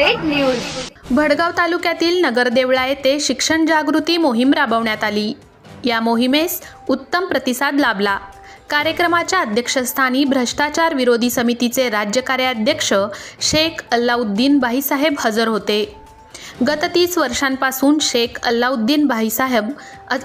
Update news. Bhadgaon तालुक्यातील नगरदेवळा येथे शिक्षण जागृती मोहीम राबवण्यात आली। या मोहिमेस उत्तम प्रतिसाद लाभला। कार्यक्रमाच्या अध्यक्षस्थानी भ्रष्टाचार विरोधी समितीचे राज्य कार्याध्यक्ष शेख अल्लाउद्दीन भाईसाहेब हजर होते। गत 30 वर्षांपासून शेख अल्लाउद्दीन भाईसाहेब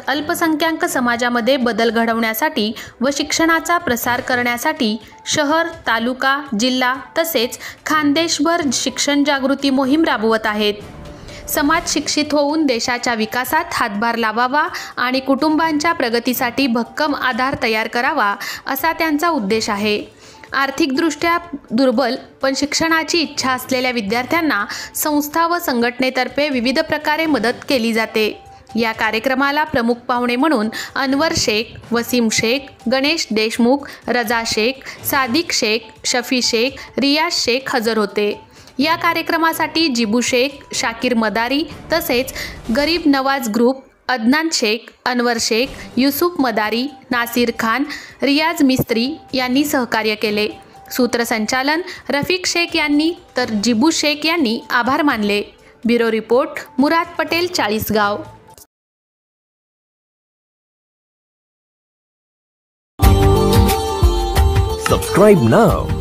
अल्पसंख्याक समाजामध्ये बदल घडवण्यासाठी व शिक्षणाचा प्रसार करण्यासाठी शहर, तालुका, जिल्हा तसेच खानदेशभर शिक्षण जागृती मोहीम राबवत आहेत। समाज शिक्षित होऊन देशाच्या विकासात हातभार लावावा आणि कुटुंबांच्या प्रगतीसाठी भक्कम आधार तयार करावा असा त्यांचा उद्देश आहे। आर्थिकदृष्ट्या दुर्बल पण शिक्षणाची इच्छा असलेल्या विद्यार्थ्यांना संस्था व संघटनेतर्फे विविध प्रकारे मदत केली जाते। या कार्यक्रमाला प्रमुख पाहुणे म्हणून अनवर शेख, वसीम शेख, गणेश देशमुख, रजा शेख, सादिक शेख, शफी शेख, रियाज शेख हजर होते। या कार्यक्रमासाठी जिबू शेख, शाकीर मदारी तसेच गरीब नवाज ग्रुप, अदनान शेख, अनवर शेख, युसुफ मदारी, नासिर खान, रियाज मिस्त्री यांनी सहकार्य केले। सूत्रसंचालन रफीक शेख यांनी तर जिबू शेख यांनी आभार मानले। ब्युरो रिपोर्ट मुराद पटेल, चाळीसगाव। Subscribe now